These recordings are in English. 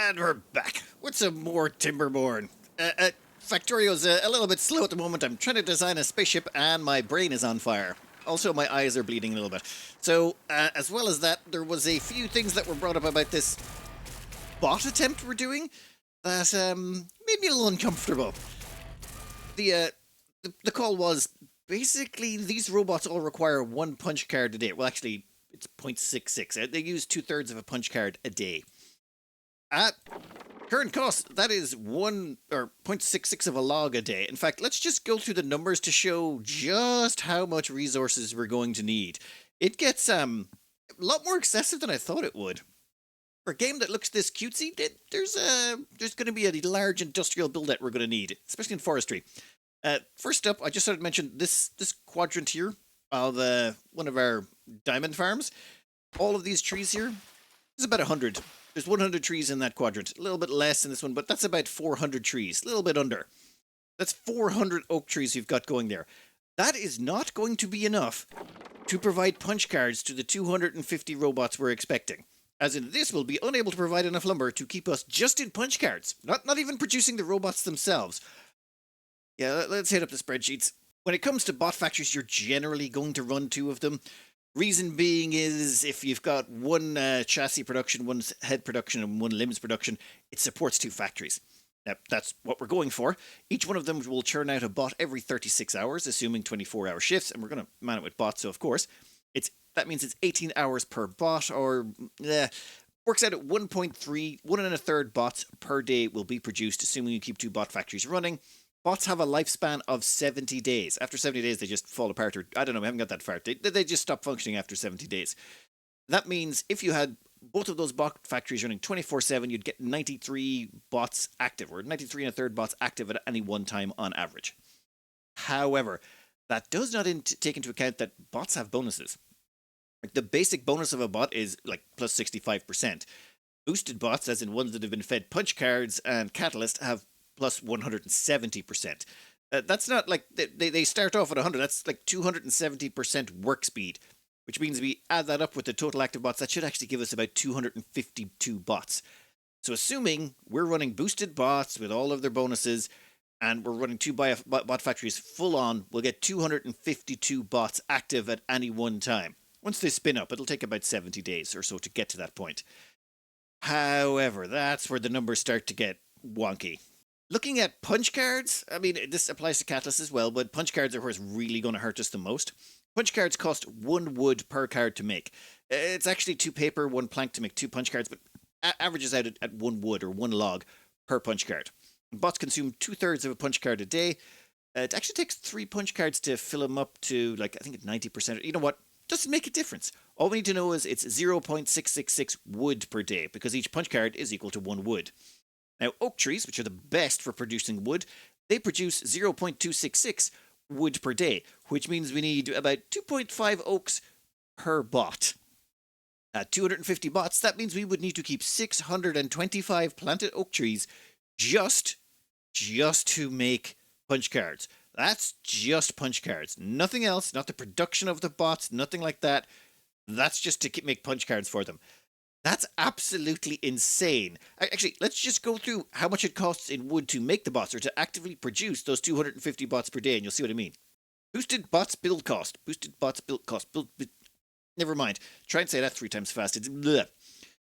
And we're back with some more Timberborn. Factorio's a little bit slow at the moment. I'm trying to design a spaceship and my brain is on fire. Also, my eyes are bleeding a little bit. So, as well as that, there was a few things that were brought up about this bot attempt we're doing that made me a little uncomfortable. The call was basically these robots all require one punch card a day. Well, actually, it's 0.66. They use 2/3 of a punch card a day. At current cost, that is 0.66 of a log a day. In fact, let's just go through the numbers to show just how much resources we're going to need. It gets a lot more excessive than I thought it would. For a game that looks this cutesy, there's going to be a large industrial build-out we're going to need, especially in forestry. First up, I just sort of mentioned this quadrant here of one of our diamond farms. All of these trees here is about 100. There's 100 trees in that quadrant. A little bit less in this one, but that's about 400 trees. A little bit under. That's 400 oak trees you've got going there. That is not going to be enough to provide punch cards to the 250 robots we're expecting. As in, this will be unable to provide enough lumber to keep us just in punch cards. Not even producing the robots themselves. Yeah, let's hit up the spreadsheets. When it comes to bot factories, you're generally going to run 2 of them. Reason being is if you've got one chassis production, one head production, and one limbs production, it supports 2 factories. Now, that's what we're going for. Each one of them will churn out a bot every 36 hours, assuming 24-hour shifts, and we're going to man it with bots, so of course, that means it's 18 hours per bot, or works out at 1.3, 1.3 bots per day will be produced, assuming you keep 2 bot factories running. Bots have a lifespan of 70 days. After 70 days, they just fall apart, or I don't know, we haven't got that far. They just stop functioning after 70 days. That means if you had both of those bot factories running 24/7, you'd get 93 bots active, or 93.3 bots active at any one time on average. However, that does not take into account that bots have bonuses. Like the basic bonus of a bot is like plus 65%. Boosted bots, as in ones that have been fed punch cards and catalyst, have plus 170%. That's not like they start off at 100. That's like 270% work speed, which means we add that up with the total active bots. That should actually give us about 252 bots. So assuming we're running boosted bots with all of their bonuses and we're running 2 bot factories full on, we'll get 252 bots active at any one time. Once they spin up, it'll take about 70 days or so to get to that point. However, that's where the numbers start to get wonky. Looking at punch cards, I mean, this applies to catalysts as well, but punch cards are what's really going to hurt us the most. Punch cards cost 1 wood per card to make. It's actually 2 paper, 1 plank to make 2 punch cards, but averages out at 1 wood or 1 log per punch card. Bots consume 2/3 of a punch card a day. It actually takes 3 punch cards to fill them up to, like, I think it's 90%. You know what? Doesn't make a difference. All we need to know is it's 0.666 wood per day, because each punch card is equal to 1 wood. Now, oak trees, which are the best for producing wood, they produce 0.266 wood per day, which means we need about 2.5 oaks per bot. At 250 bots, that means we would need to keep 625 planted oak trees just to make punch cards. That's just punch cards. Nothing else, not the production of the bots, nothing like that. That's just to make punch cards for them. That's absolutely insane. Actually, let's just go through how much it costs in wood to make the bots, or to actively produce those 250 bots per day, and you'll see what I mean. Boosted bots build cost. Boosted bots build cost. Never mind. Try and say that 3 times fast. It's bleh.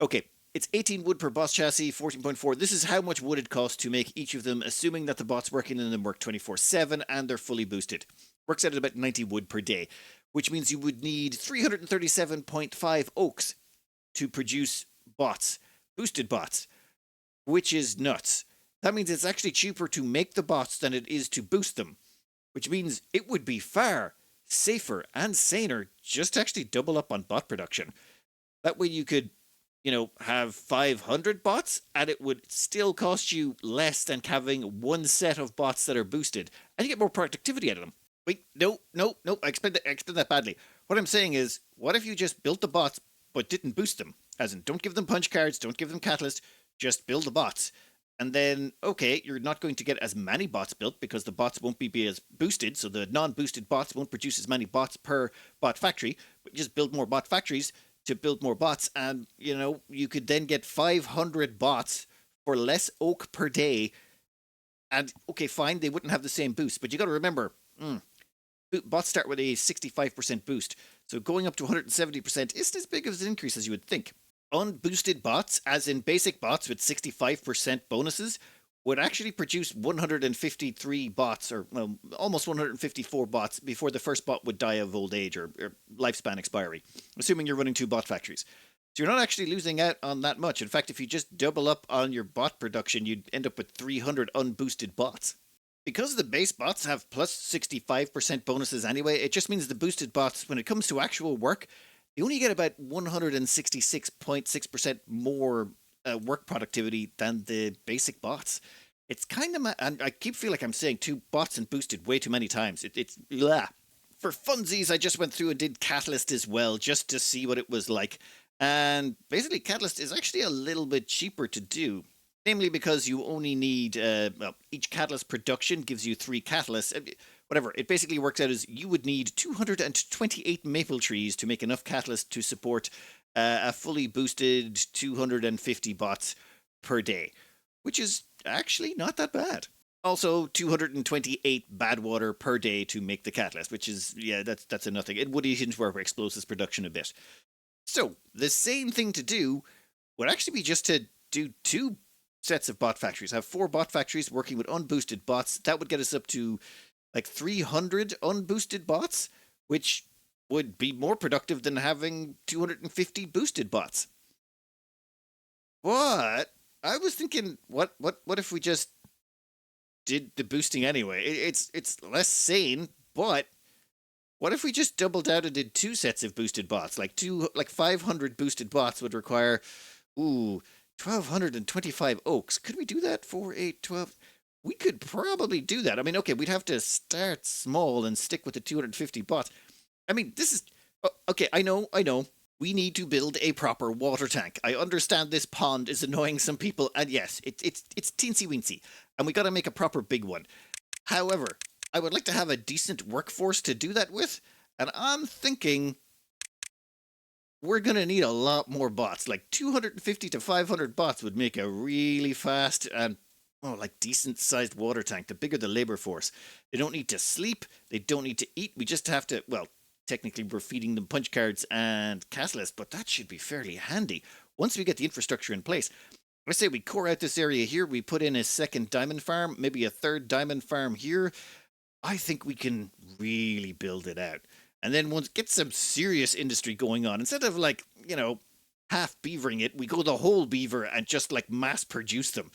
Okay, it's 18 wood per boss chassis, 14.4. This is how much wood it costs to make each of them, assuming that the bots working in them work 24/7 and they're fully boosted. Works out at about 90 wood per day, which means you would need 337.5 oaks to produce bots, boosted bots, which is nuts. That means it's actually cheaper to make the bots than it is to boost them, which means it would be far safer and saner just to actually double up on bot production. That way you could, have 500 bots and it would still cost you less than having 1 set of bots that are boosted, and you get more productivity out of them. Wait, no, I explained that badly. What I'm saying is, what if you just built the bots but didn't boost them? As in, don't give them punch cards, don't give them catalyst, just build the bots. And then, okay, you're not going to get as many bots built because the bots won't be as boosted, so the non-boosted bots won't produce as many bots per bot factory, but just build more bot factories to build more bots, and, you could then get 500 bots for less oak per day. And okay, fine, they wouldn't have the same boost, but you got to remember, bots start with a 65% boost, so going up to 170% isn't as big of an increase as you would think. Unboosted bots, as in basic bots with 65% bonuses, would actually produce 153 bots, or well, almost 154 bots before the first bot would die of old age or lifespan expiry, assuming you're running 2 bot factories. So you're not actually losing out on that much. In fact, if you just double up on your bot production, you'd end up with 300 unboosted bots. Because the base bots have plus 65% bonuses anyway, it just means the boosted bots, when it comes to actual work, you only get about 166.6% more work productivity than the basic bots. It's kind of, and I keep feel like I'm saying 2 bots and boosted way too many times. It's blah. For funsies, I just went through and did Catalyst as well, just to see what it was like. And basically, Catalyst is actually a little bit cheaper to do. Namely because you only need, each catalyst production gives you 3 catalysts. Whatever, it basically works out as you would need 228 maple trees to make enough catalyst to support a fully boosted 250 bots per day, which is actually not that bad. Also, 228 Badwater per day to make the catalyst, which is, yeah, that's a nothing. It would eat into our explosives production a bit. So, the same thing to do would actually be just to do 2 sets of bot factories. Have 4 bot factories working with unboosted bots. That would get us up to like 300 unboosted bots, which would be more productive than having 250 boosted bots. But I was thinking, what if we just did the boosting anyway? It's less sane, but what if we just doubled out and did 2 sets of boosted bots? Like 500 boosted bots would require 1,225 oaks. Could we do that for a 12? We could probably do that. I mean, okay, we'd have to start small and stick with the 250 bots. I mean, this is okay. I know. We need to build a proper water tank. I understand this pond is annoying some people, and yes, it's teensy weensy, and we got to make a proper big one. However, I would like to have a decent workforce to do that with, and I'm thinking we're going to need a lot more bots. Like 250 to 500 bots would make a really fast and decent sized water tank. The bigger the labor force. They don't need to sleep. They don't need to eat. We just have to, technically we're feeding them punch cards and catalyst, but that should be fairly handy once we get the infrastructure in place. I say we core out this area here. We put in a 2nd diamond farm, maybe a 3rd diamond farm here. I think we can really build it out. And then once get some serious industry going on, instead of half beavering it, we go the whole beaver and just mass produce them.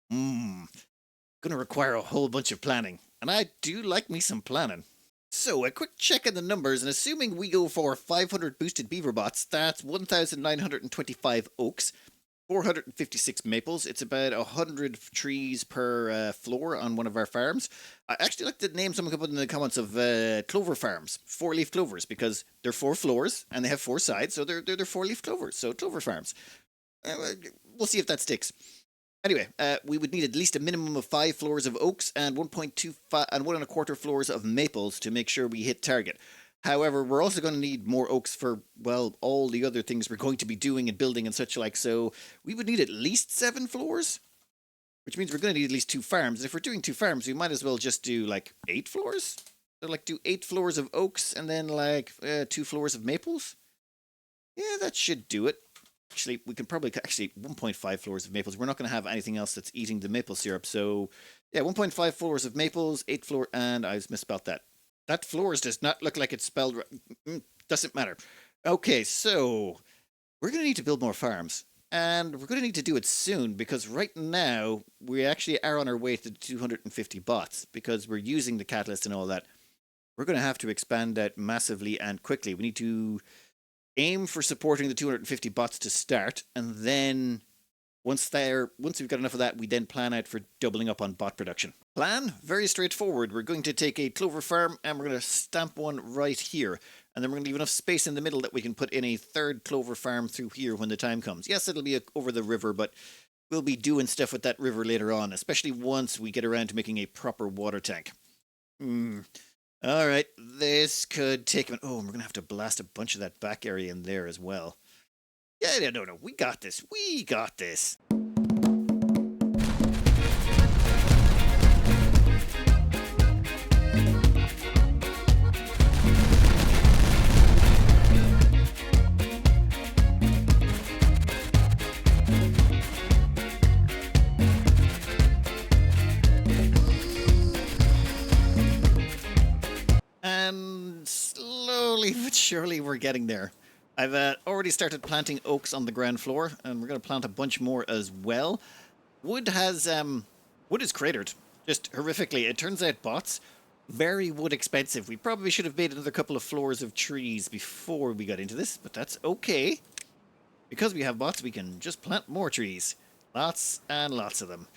Gonna require a whole bunch of planning. And I do like me some planning. So a quick check of the numbers, and assuming we go for 500 boosted beaver bots, that's 1,925 oaks, 456 maples. It's about 100 trees per floor on one of our farms. I actually like to name someone put in the comments of clover farms, 4-leaf clovers, because they're 4 floors and they have 4 sides, so they're 4-leaf clovers, so clover farms. We'll see if that sticks. Anyway, we would need at least a minimum of 5 floors of oaks and 1.25 and 1 1/4 floors of maples to make sure we hit target. However, we're also going to need more oaks for, all the other things we're going to be doing and building and such like, so we would need at least 7 floors, which means we're going to need at least 2 farms. And if we're doing 2 farms, we might as well just do, 8 floors? So, do 8 floors of oaks and then, 2 floors of maples? Yeah, that should do it. Actually, we can probably 1.5 floors of maples. We're not going to have anything else that's eating the maple syrup. So, yeah, 1.5 floors of maples, 8 floor, and I misspelled that. That floors does not look like it's spelled right. Doesn't matter. Okay, so we're going to need to build more farms. And we're going to need to do it soon, because right now we actually are on our way to 250 bots, because we're using the catalyst and all that. We're going to have to expand out massively and quickly. We need to aim for supporting the 250 bots to start, and then once we've got enough of that, we then plan out for doubling up on bot production. Plan? Very straightforward. We're going to take a clover farm and we're going to stamp one right here, and then we're going to leave enough space in the middle that we can put in a 3rd clover farm through here when the time comes. Yes, it'll be over the river, but we'll be doing stuff with that river later on, especially once we get around to making a proper water tank. Alright, this could take... we're going to have to blast a bunch of that back area in there as well. Yeah, no, we got this. We got this. surely we're getting there. I've already started planting oaks on the ground floor, and we're going to plant a bunch more as well. Wood is cratered, just horrifically. It turns out bots, very wood expensive. We probably should have made another couple of floors of trees before we got into this, but that's okay. Because we have bots, we can just plant more trees. Lots and lots of them.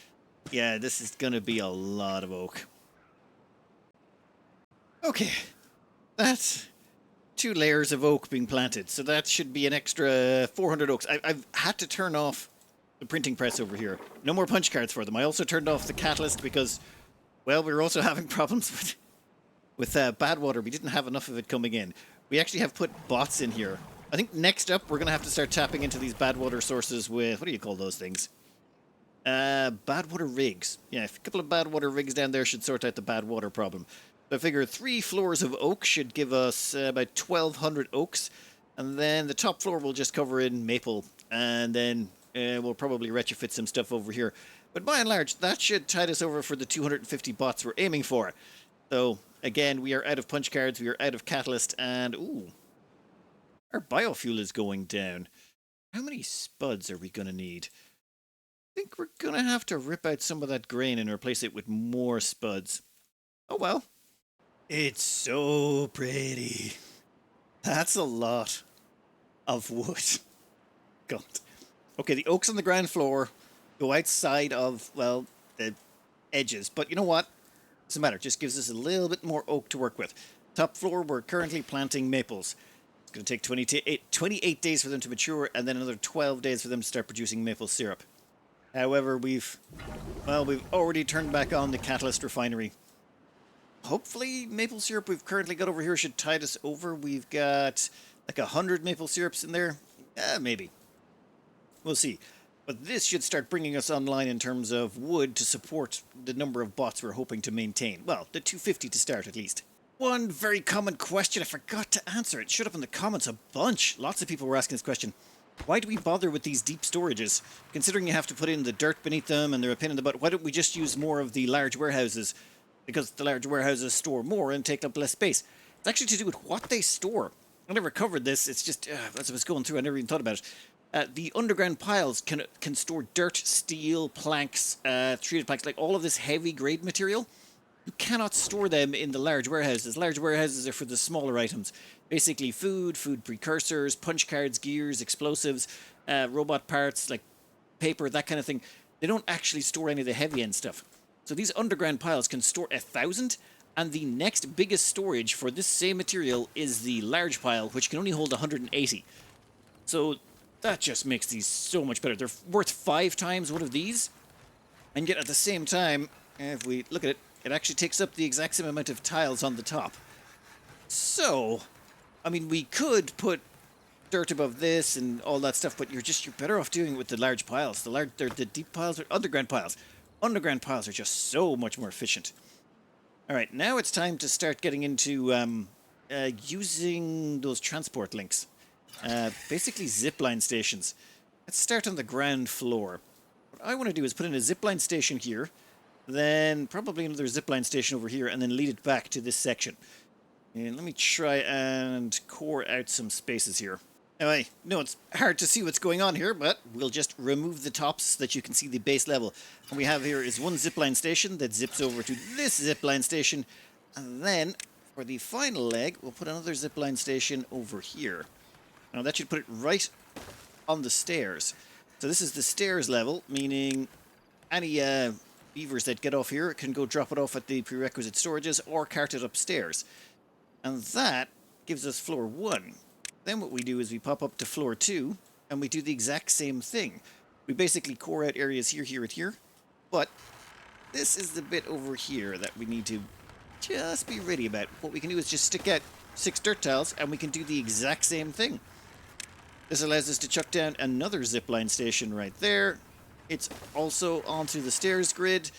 Yeah, this is going to be a lot of oak. Okay, that's 2 layers of oak being planted, so that should be an extra 400 oaks. I've had to turn off the printing press over here. No more punch cards for them. I also turned off the catalyst because, well, we were also having problems with Badwater. We didn't have enough of it coming in. We actually have put bots in here. I think next up we're going to have to start tapping into these Badwater sources with, what do you call those things? Badwater rigs. Yeah, a couple of Badwater rigs down there should sort out the bad water problem. So I figure 3 floors of oak should give us about 1,200 oaks. And then the top floor will just cover in maple. And then we'll probably retrofit some stuff over here. But by and large, that should tide us over for the 250 bots we're aiming for. So, again, we are out of punch cards, we are out of catalyst, and, ooh, our biofuel is going down. How many spuds are we going to need? I think we're going to have to rip out some of that grain and replace it with more spuds. Oh, well. It's so pretty. That's a lot of wood. God. Okay, the oaks on the ground floor go outside of, well, the edges. But you know what? Doesn't matter. It just gives us a little bit more oak to work with. Top floor, we're currently planting maples. It's going to take 28 days for them to mature, and then another 12 days for them to start producing maple syrup. However, we've already turned back on the catalyst refinery. Hopefully, maple syrup we've currently got over here should tide us over. We've got like 100 maple syrups in there. Maybe. We'll see. But this should start bringing us online in terms of wood to support the number of bots we're hoping to maintain. Well, the 250 to start at least. One very common question, I forgot to answer it. Showed up in the comments a bunch. Lots of people were asking this question. Why do we bother with these deep storages? Considering you have to put in the dirt beneath them and they're a pain in the butt, why don't we just use more of the large warehouses? Because the large warehouses store more and take up less space. It's actually to do with what they store. I never covered this. It's just, as I was going through, I never even thought about it. The underground piles can store dirt, steel, planks, treated planks, like all of this heavy grade material. You cannot store them in the large warehouses. Large warehouses are for the smaller items. Basically food precursors, punch cards, gears, explosives, robot parts, like paper, that kind of thing. They don't actually store any of the heavy end stuff. So these underground piles can store 1,000, and the next biggest storage for this same material is the large pile, which can only hold 180. So that just makes these so much better. They're worth 5 times one of these, and yet at the same time, if we look at it, it actually takes up the exact same amount of tiles on the top. So, I mean, we could put dirt above this and all that stuff, but you're better off doing it with the large piles. The deep piles are underground piles. Underground piles are just so much more efficient. All right, now it's time to start getting into using those transport links. Basically zipline stations. Let's start on the ground floor. What I want to do is put in a zipline station here, then probably another zipline station over here, and then lead it back to this section. And let me try and core out some spaces here. Anyway, no, it's hard to see what's going on here, but we'll just remove the tops so that you can see the base level. What we have here is one zipline station that zips over to this zipline station, and then for the final leg, we'll put another zipline station over here. Now that should put it right on the stairs. So this is the stairs level, meaning any beavers that get off here can go drop it off at the prerequisite storages or cart it upstairs. And that gives us floor 1. Then what we do is we pop up to floor 2, and we do the exact same thing. We basically core out areas here, here, and here. But this is the bit over here that we need to just be ready about. What we can do is just stick out 6 dirt tiles, and we can do the exact same thing. This allows us to chuck down another zipline station right there. It's also onto the stairs grid.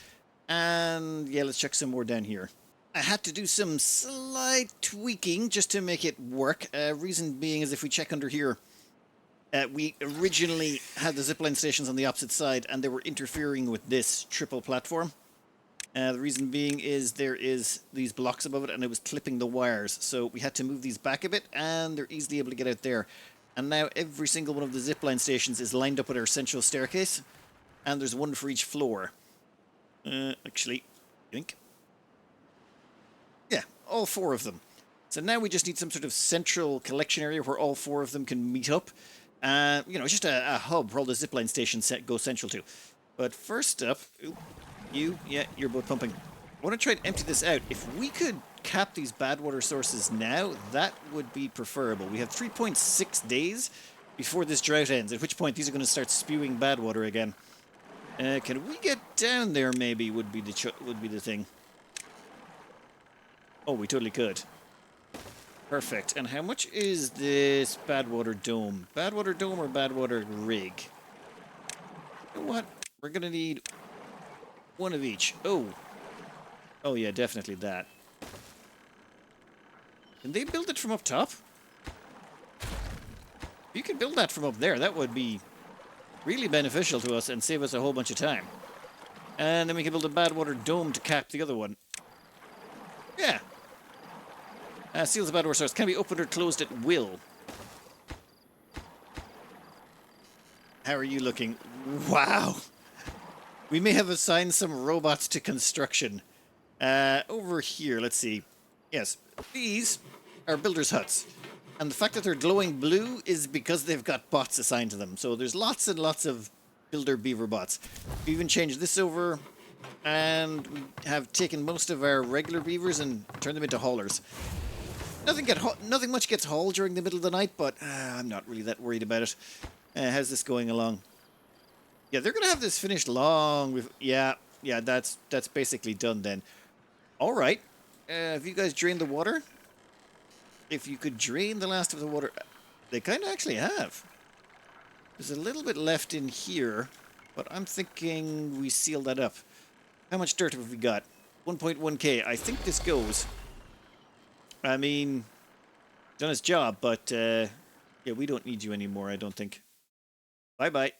And yeah, let's chuck some more down here. I had to do some slight tweaking just to make it work. Reason being is if we check under here, we originally had the zipline stations on the opposite side and they were interfering with this triple platform. The reason being is there is these blocks above it and it was clipping the wires. So we had to move these back a bit and they're easily able to get out there. And now every single one of the zipline stations is lined up with our central staircase. And there's one for each floor. Actually, I think. Yeah, all 4 of them. So now we just need some sort of central collection area where all 4 of them can meet up. You know, just a hub where all the zipline stations go central to. But first up, you're both pumping. I want to try and empty this out. If we could cap these Badwater sources now, that would be preferable. We have 3.6 days before this drought ends, at which point these are going to start spewing Badwater again. Can we get down there? Maybe would be the thing. Oh, we totally could. Perfect. And how much is this Badwater dome? Badwater dome or Badwater rig? You know what? We're gonna need one of each. Oh. Oh yeah, definitely that. Can they build it from up top? If you could build that from up there, that would be really beneficial to us and save us a whole bunch of time. And then we can build a Badwater dome to cap the other one. Yeah. Seals of Badwater source can be opened or closed at will. How are you looking? Wow. We may have assigned some robots to construction. Over here, let's see. Yes, these are builders' huts. And the fact that they're glowing blue is because they've got bots assigned to them. So there's lots and lots of builder beaver bots. We even changed this over, and we have taken most of our regular beavers and turned them into haulers. Nothing much gets hauled during the middle of the night, but I'm not really that worried about it. How's this going along? Yeah, they're going to have this finished long with... Yeah, that's basically done then. All right. Have you guys drained the water? If you could drain the last of the water... They kind of actually have. There's a little bit left in here, but I'm thinking we seal that up. How much dirt have we got? 1.1k. I think this goes. I mean, done its job, but yeah, we don't need you anymore, I don't think. Bye-bye.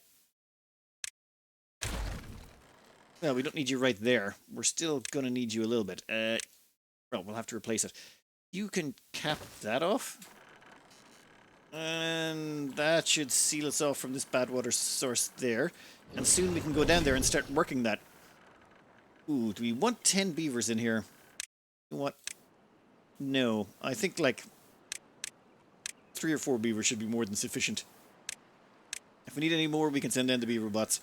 Well, we don't need you right there. We're still going to need you a little bit. Well, we'll have to replace it. You can cap that off. And that should seal us off from this Badwater source there. And soon we can go down there and start working that. Ooh, do we want 10 beavers in here? You know what? No, I think like 3 or 4 beavers should be more than sufficient. If we need any more, we can send in the beaver bots.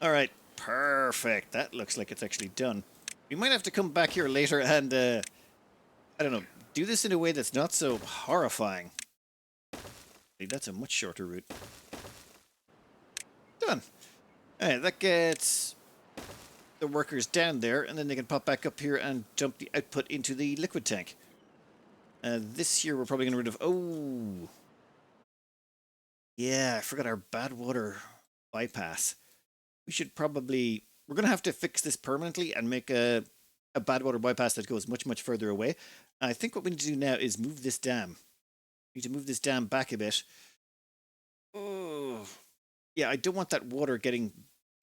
Alright, perfect. That looks like it's actually done. We might have to come back here later and, I don't know, do this in a way that's not so horrifying. That's a much shorter route. Done. Alright, that gets the workers down there, and then they can pop back up here and dump the output into the liquid tank. This here we're probably going to rid of... Oh! Yeah, I forgot our Badwater bypass. We should probably... We're going to have to fix this permanently and make a Badwater bypass that goes much, much further away. I think what we need to do now is move this dam. We need to move this dam back a bit. Oh, yeah, I don't want that water getting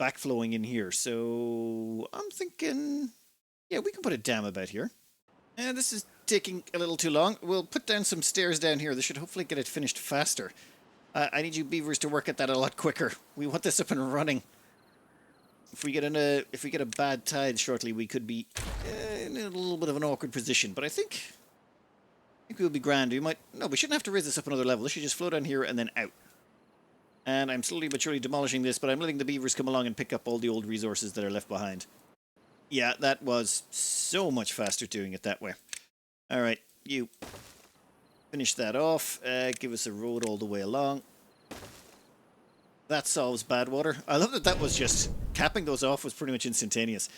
backflowing in here, so I'm thinking, yeah, we can put a dam about here. And this is taking a little too long. We'll put down some stairs down here. This should hopefully get it finished faster. I need you beavers to work at that a lot quicker. We want this up and running. If we get a bad tide shortly, we could be in a little bit of an awkward position. But I think we'll be grand. We shouldn't have to raise this up another level. This should just flow down here and then out. And I'm slowly but surely demolishing this, but I'm letting the beavers come along and pick up all the old resources that are left behind. Yeah, that was so much faster doing it that way. All right, you finish that off. Give us a road all the way along. That solves Badwater. I love that that was just... Capping those off was pretty much instantaneous.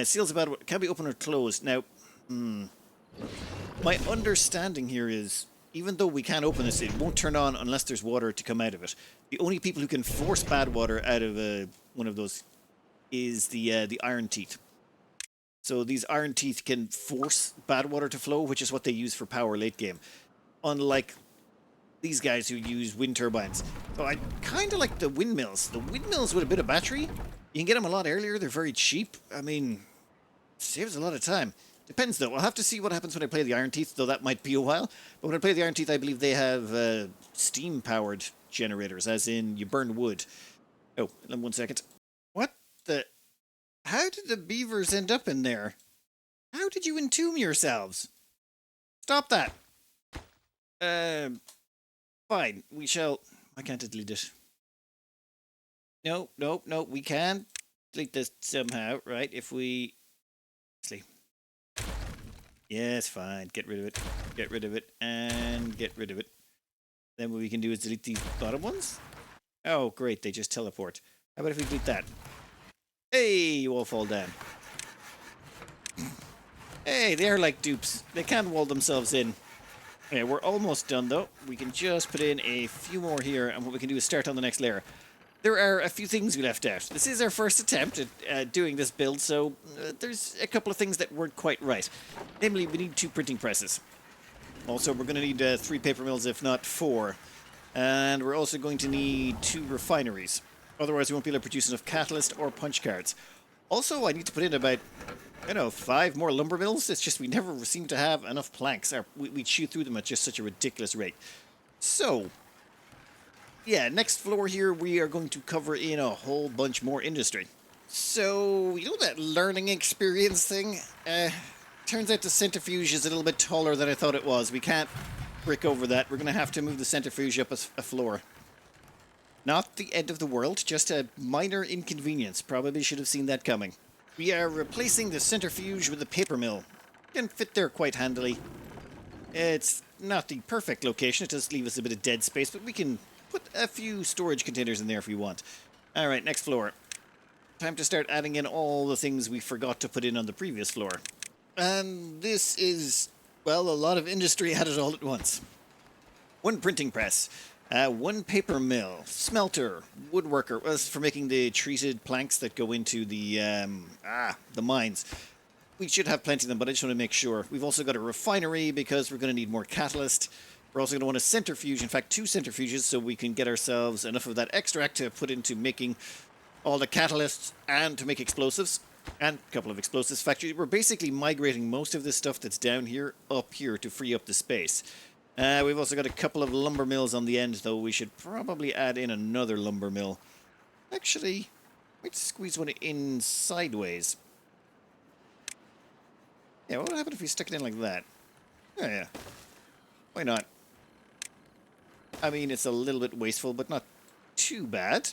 Seals of Badwater can be opened or closed. Now, my understanding here is, even though we can open this, it won't turn on unless there's water to come out of it. The only people who can force Badwater out of one of those is the Iron Teeth. So these Iron Teeth can force Badwater to flow, which is what they use for power late game. Unlike these guys who use wind turbines. So I kind of like the windmills. The windmills with a bit of battery, you can get them a lot earlier. They're very cheap. I mean, Saves a lot of time. Depends, though. I'll have to see what happens when I play the Iron Teeth, though that might be a while. But when I play the Iron Teeth, I believe they have steam-powered generators, as in you burn wood. Oh, 1 second. What the... How did the beavers end up in there? How did you entomb yourselves? Stop that. Fine. We shall... Why can't I delete it? No, no, no. We can delete this somehow, right? If we... Sleep. Yes, fine. Get rid of it. Get rid of it. And get rid of it. Then what we can do is delete these bottom ones. Oh, great. They just teleport. How about if we delete that? Hey, you all fall down. Hey, they are like dupes. They can't wall themselves in. Okay, we're almost done, though. We can just put in a few more here, and what we can do is start on the next layer. There are a few things we left out. This is our first attempt at doing this build, so there's a couple of things that weren't quite right. Namely, we need 2 printing presses. Also, we're going to need 3 paper mills, if not 4. And we're also going to need 2 refineries. Otherwise, we won't be able to produce enough catalyst or punch cards. Also, I need to put in about, 5 more lumber mills. It's just we never seem to have enough planks. We chew through them at just such a ridiculous rate. So... yeah, next floor here, we are going to cover in a whole bunch more industry. So, you know that learning experience thing? Turns out the centrifuge is a little bit taller than I thought it was. We can't brick over that. We're going to have to move the centrifuge up a floor. Not the end of the world, just a minor inconvenience. Probably should have seen that coming. We are replacing the centrifuge with a paper mill. Can fit there quite handily. It's not the perfect location. It does leave us a bit of dead space, but we can... put a few storage containers in there if we want. Alright, next floor. Time to start adding in all the things we forgot to put in on the previous floor. And this is, well, a lot of industry added all at once. 1 printing press, 1 paper mill, smelter, woodworker, well, this is for making the treated planks that go into the mines. We should have plenty of them, but I just want to make sure. We've also got a refinery because we're going to need more catalyst. We're also going to want a centrifuge, in fact 2 centrifuges, so we can get ourselves enough of that extract to put into making all the catalysts and to make explosives, and a couple of explosives factories. We're basically migrating most of this stuff that's down here up here to free up the space. We've also got a couple of lumber mills on the end, though we should probably add in another lumber mill. Actually, let's squeeze one in sideways. Yeah, what would happen if we stuck it in like that? Oh, yeah. Why not? I mean, it's a little bit wasteful, but not too bad.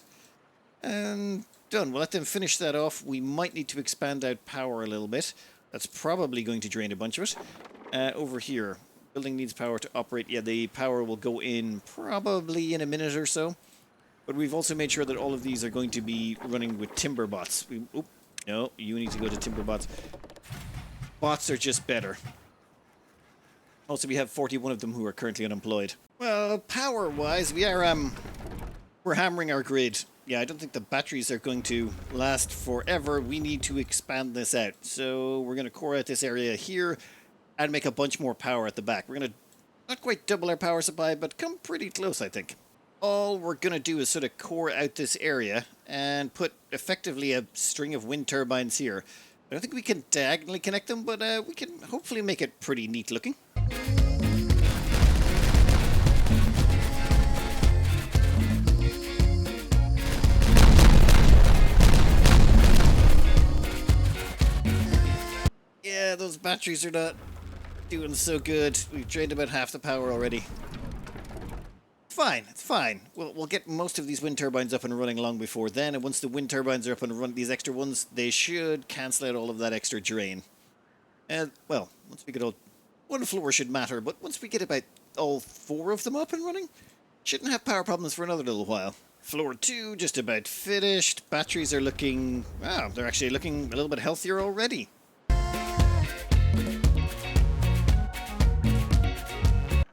And done. We'll let them finish that off. We might need to expand out power a little bit. That's probably going to drain a bunch of it. Over here. Building needs power to operate. Yeah, the power will go in probably in a minute or so. But we've also made sure that all of these are going to be running with timber bots. No, you need to go to timber bots. Bots are just better. Also, we have 41 of them who are currently unemployed. Well, power-wise, we're hammering our grid. Yeah, I don't think the batteries are going to last forever. We need to expand this out. So we're going to core out this area here and make a bunch more power at the back. We're going to not quite double our power supply, but come pretty close, I think. All we're going to do is sort of core out this area and put effectively a string of wind turbines here. I don't think we can diagonally connect them, but we can hopefully make it pretty neat looking. Yeah, those batteries are not doing so good. We've drained about half the power already. It's fine, it's fine. We'll get most of these wind turbines up and running long before then, and once the wind turbines are up and running, these extra ones, they should cancel out all of that extra drain. And, well, once we get all... one floor should matter, but once we get about all 4 of them up and running, shouldn't have power problems for another little while. Floor 2, just about finished. Batteries are looking... wow, they're actually looking a little bit healthier already.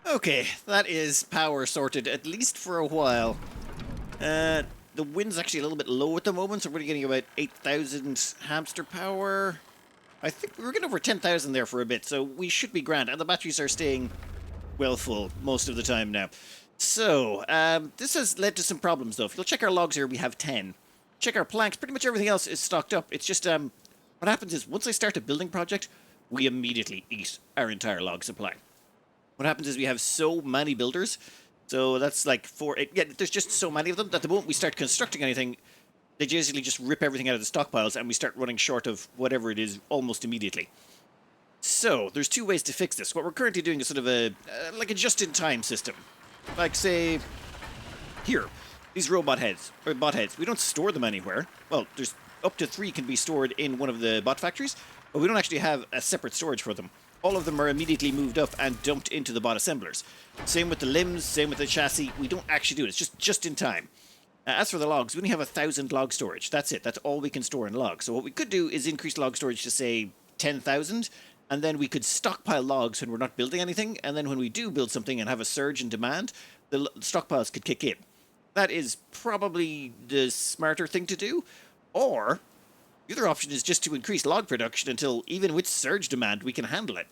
Okay, that is power sorted, at least for a while. The wind's actually a little bit low at the moment, so we're getting about 8,000 hamster power. I think we were getting over 10,000 there for a bit, so we should be grand. And the batteries are staying well full most of the time now. So, this has led to some problems, though. If you'll check our logs here, we have 10. Check our planks. Pretty much everything else is stocked up. It's just What happens is, once I start a building project, we immediately eat our entire log supply. What happens is we have so many builders, so that's like yeah, there's just so many of them that the moment we start constructing anything, they basically just rip everything out of the stockpiles and we start running short of whatever it is almost immediately. So, there's two ways to fix this. What we're currently doing is sort of like a just-in-time system. Like, say, here, these robot heads, or bot heads, we don't store them anywhere. Well, there's up to 3 can be stored in one of the bot factories, but we don't actually have a separate storage for them. All of them are immediately moved up and dumped into the bot assemblers. Same with the limbs, same with the chassis. We don't actually do it. It's just in time. As for the logs, we only have 1,000 log storage. That's it. That's all we can store in logs. So what we could do is increase log storage to, say, 10,000, and then we could stockpile logs when we're not building anything, and then when we do build something and have a surge in demand, the stockpiles could kick in. That is probably the smarter thing to do. Or the other option is just to increase log production until, even with surge demand, we can handle it.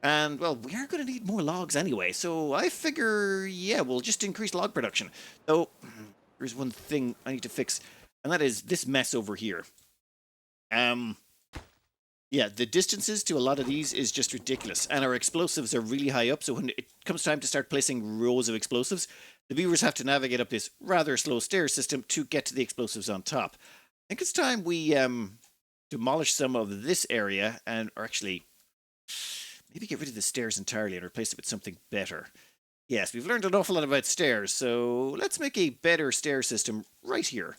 And, well, we are going to need more logs anyway, so I figure, yeah, we'll just increase log production. Though, there's one thing I need to fix, and that is this mess over here. Yeah, the distances to a lot of these is just ridiculous, and our explosives are really high up, so when it comes time to start placing rows of explosives, the viewers have to navigate up this rather slow stair system to get to the explosives on top. I think it's time we demolish some of this area, or actually, maybe get rid of the stairs entirely and replace it with something better. Yes, we've learned an awful lot about stairs, so let's make a better stair system right here.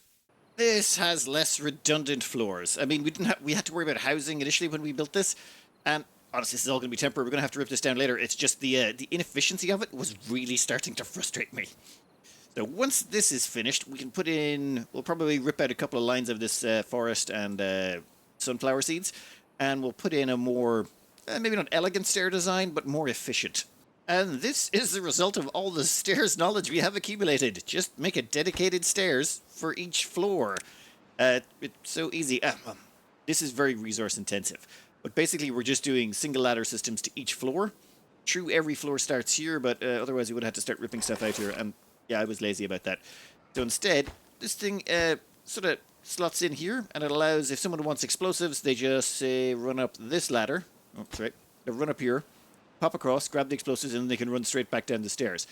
This has less redundant floors. I mean, we had to worry about housing initially when we built this, and honestly, this is all going to be temporary. We're going to have to rip this down later. It's just the inefficiency of it was really starting to frustrate me. So once this is finished, we can put in... We'll probably rip out a couple of lines of this forest and sunflower seeds, and we'll put in a more, maybe not elegant stair design, but more efficient. And this is the result of all the stairs knowledge we have accumulated. Just make a dedicated stairs for each floor. It's so easy. This is very resource intensive. But basically, we're just doing single ladder systems to each floor. True, every floor starts here, but otherwise we would have had to start ripping stuff out here. And yeah, I was lazy about that. So instead, this thing sort of slots in here, and it allows, if someone wants explosives, they just say run up this ladder. Oh, that's right. They run up here, pop across, grab the explosives, and they can run straight back down the stairs.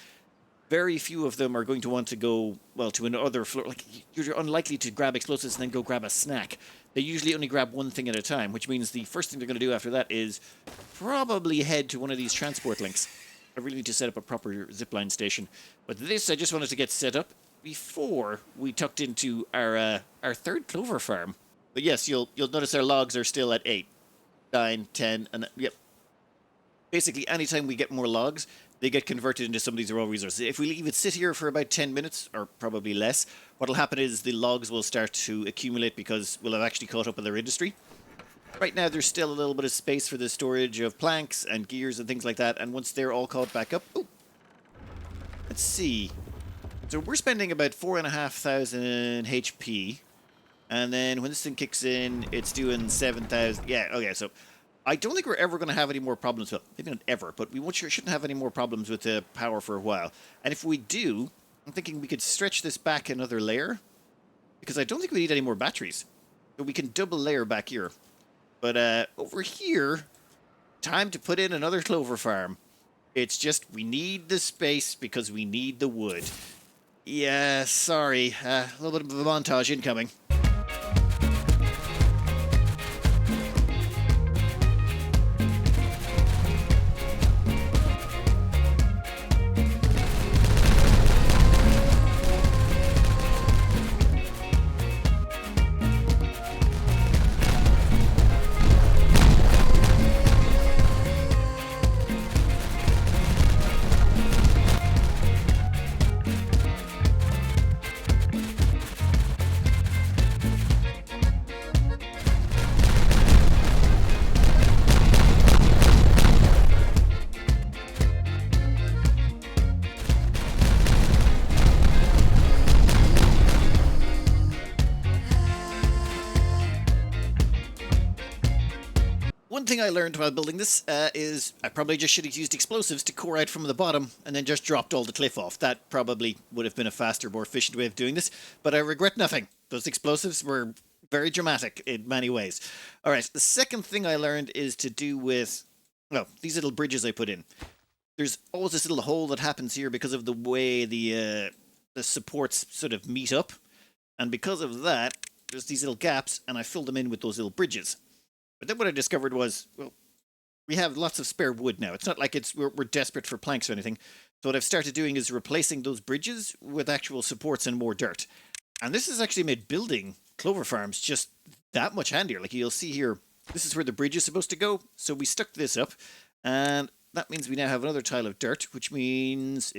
Very few of them are going to want to go, well, to another floor. Like, you're unlikely to grab explosives and then go grab a snack. They usually only grab one thing at a time, which means the first thing they're going to do after that is probably head to one of these transport links. I really need to set up a proper zipline station. But this, I just wanted to get set up before we tucked into our third clover farm. But yes, you'll notice our logs are still at 8, 9, 10, and yep. Basically, anytime we get more logs, they get converted into some of these raw resources. If we leave it sit here for about 10 minutes, or probably less, what'll happen is the logs will start to accumulate because we'll have actually caught up with their industry. Right now, there's still a little bit of space for the storage of planks and gears and things like that, and once they're all caught back up... Oh, let's see. So we're spending about 4,500 HP, and then when this thing kicks in, it's doing 7,000... Yeah, okay, so... I don't think we're ever going to have any more problems. Well, maybe not ever, but we shouldn't have any more problems with the power for a while. And if we do, I'm thinking we could stretch this back another layer, because I don't think we need any more batteries. So we can double layer back here. But over here, time to put in another clover farm. It's just we need the space because we need the wood. Yeah, sorry. A little bit of a montage incoming. One thing I learned while building this is I probably just should have used explosives to core out from the bottom and then just dropped all the cliff off. That probably would have been a faster, more efficient way of doing this, but I regret nothing. Those explosives were Very dramatic in many ways. All right, the second thing I learned is to do with, well, these little bridges I put in. There's always this little hole that happens here because of the way the supports sort of meet up. And because of that, there's these little gaps, and I filled them in with those little bridges. But then what I discovered was, well, we have lots of spare wood now. It's not like we're desperate for planks or anything. So what I've started doing is replacing those bridges with actual supports and more dirt. And this has actually made building Clover farms just that much handier. Like you'll see here, this is where the bridge is supposed to go. So we stuck this up, and that means we now have another tile of dirt, which means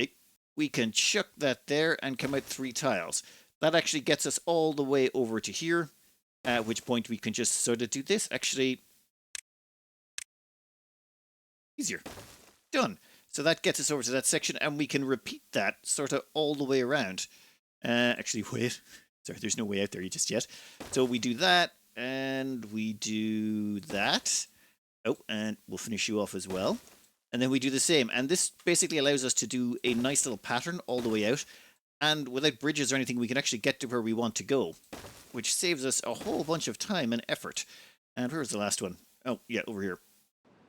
we can chuck that there and come out 3 tiles. That actually gets us all the way over to here, at which point we can just sort of do this. Actually, easier. Done. So that gets us over to that section, and we can repeat that sort of all the way around. Actually, wait. Sorry, there's no way out there just yet. So we do that, and we do that. Oh, and we'll finish you off as well. And then we do the same. And this basically allows us to do a nice little pattern all the way out. And without bridges or anything, we can actually get to where we want to go, which saves us a whole bunch of time and effort. And where's the last one? Oh, yeah, over here.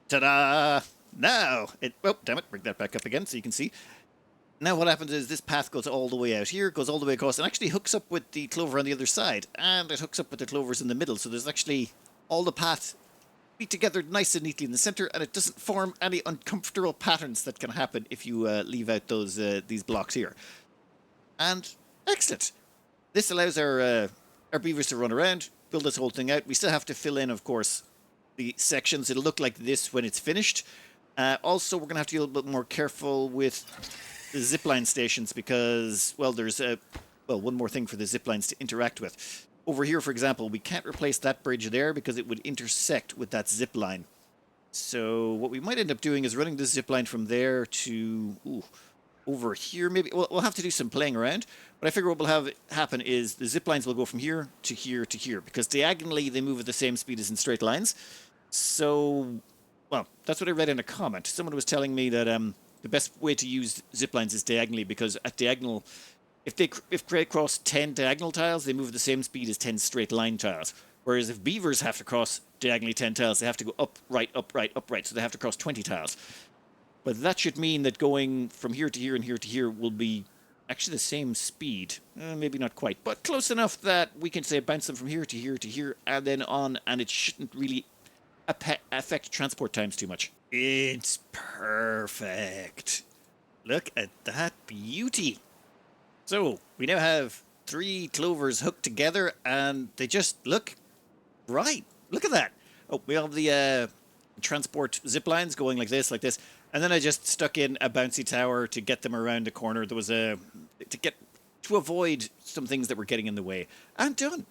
Ta-da! Now, oh, damn it, bring that back up again so you can see. Now what happens is this path goes all the way out here, goes all the way across, and actually hooks up with the clover on the other side. And it hooks up with the clovers in the middle, so there's actually all the paths be together nice and neatly in the center, and it doesn't form any uncomfortable patterns that can happen if you leave out these blocks here. And excellent. This allows our beavers to run around, build this whole thing out. We still have to fill in, of course, the sections. It'll look like this when it's finished. Also, we're going to have to be a little bit more careful with the zipline stations because, well, there's one more thing for the ziplines to interact with. Over here, for example, we can't replace that bridge there because it would intersect with that zipline. So what we might end up doing is running the zipline from there to over here. Maybe we'll have to do some playing around. But I figure what will have happen is the ziplines will go from here to here to here because diagonally they move at the same speed as in straight lines. So, well, that's what I read in a comment. Someone was telling me that the best way to use ziplines is diagonally because at diagonal, if they cross 10 diagonal tiles, they move at the same speed as 10 straight line tiles. Whereas if beavers have to cross diagonally 10 tiles, they have to go up, right, up, right, up, right. So they have to cross 20 tiles. But that should mean that going from here to here and here to here will be actually the same speed. Maybe not quite, but close enough that we can say bounce them from here to here to here and then on, and it shouldn't really affect transport times too much. It's perfect. Look at that beauty. So we now have 3 clovers hooked together and they just look right. Look at that. Oh, we have the transport zip lines going like this. And then I just stuck in a bouncy tower to get them around the corner. There was to avoid some things that were getting in the way. And done.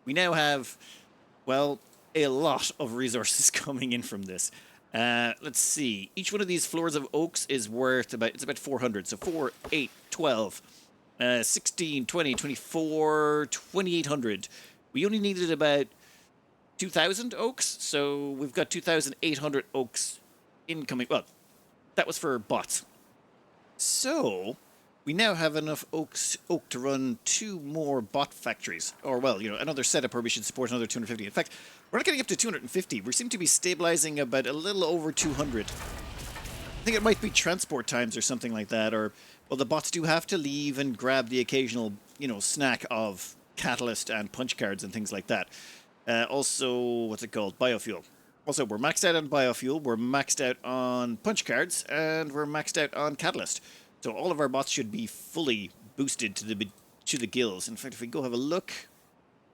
We now have, well, a lot of resources coming in from this. Let's see. Each one of these floors of oaks is worth about 400. So 4, 8, 12, 16, 20, 24, 2,800. We only needed about 2,000 oaks. So we've got 2,800 oaks incoming. Well, that was for bots. So we now have enough oak to run 2 more bot factories. Or, well, another setup where we should support another 250. In fact, we're not getting up to 250. We seem to be stabilizing about a little over 200. I think it might be transport times or something like that. Or, well, the bots do have to leave and grab the occasional, snack of catalyst and punch cards and things like that. Also, what's it called? Biofuel. Also, we're maxed out on biofuel, we're maxed out on punch cards, and we're maxed out on catalyst. So all of our bots should be fully boosted to the gills. In fact, if we go have a look,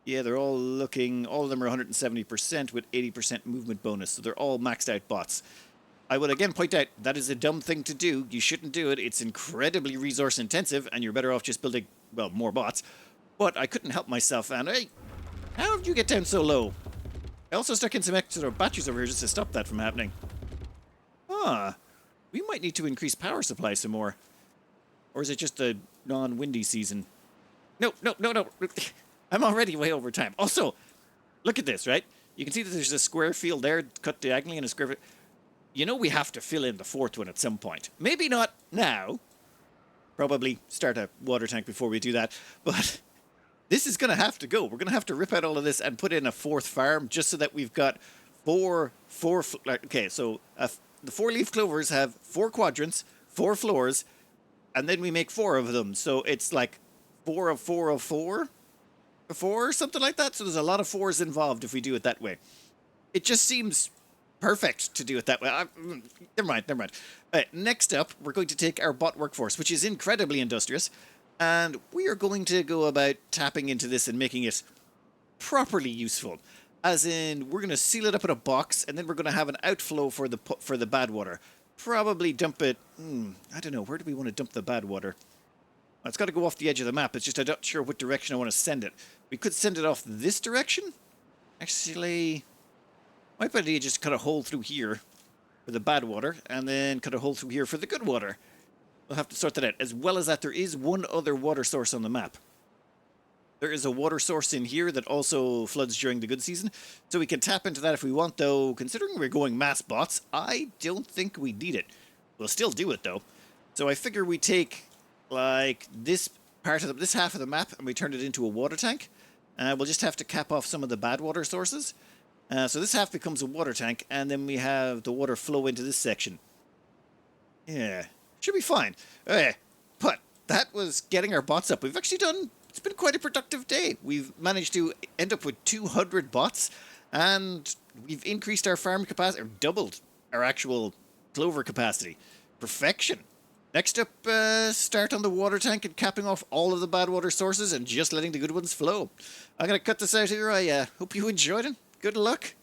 yeah, they're all of them are 170% with 80% movement bonus. So they're all maxed out bots. I would again point out, that is a dumb thing to do. You shouldn't do it. It's incredibly resource intensive, and you're better off just building, well, more bots. But I couldn't help myself, and hey, how did you get down so low? I also stuck in some extra batteries over here just to stop that from happening. We might need to increase power supply some more. Or is it just a non-windy season? No. I'm already way over time. Also, look at this, right? You can see that there's a square field there cut diagonally in a square field. We have to fill in the 4th one at some point. Maybe not now. Probably start a water tank before we do that. But This is going to have to go. We're going to have to rip out all of this and put in a fourth farm just so that we've got okay, so the 4-leaf clovers have 4 quadrants, 4 floors, and then we make 4 of them. So it's like 4 of 4 of 4 of 4 or something like that. So there's a lot of 4s involved if we do it that way. It just seems perfect to do it that way. Never mind. All right, next up, we're going to take our bot workforce, which is incredibly industrious. And we are going to go about tapping into this and making it properly useful. As in, we're going to seal it up in a box, and then we're going to have an outflow for the Badwater. Probably dump it... I don't know, where do we want to dump the Badwater? Well, it's got to go off the edge of the map. It's just I'm not sure what direction I want to send it. We could send it off this direction? Actually, might be idea just cut a hole through here for the Badwater, and then cut a hole through here for the good water. We'll have to sort that out. As well as that, there is one other water source on the map. There is a water source in here that also floods during the good season. So we can tap into that if we want, though. Considering we're going mass bots, I don't think we need it. We'll still do it, though. So I figure we take, like, this half of the map and we turn it into a water tank. We'll just have to cap off some of the bad water sources. So this half becomes a water tank, and then we have the water flow into this section. Yeah. Should be fine. But that was getting our bots up. We've actually done... It's been quite a productive day. We've managed to end up with 200 bots, and we've increased our farm capacity, or doubled our actual Clover capacity. Perfection. Next up, start on the water tank and capping off all of the bad water sources and just letting the good ones flow. I'm going to cut this out here. I hope you enjoyed it. Good luck.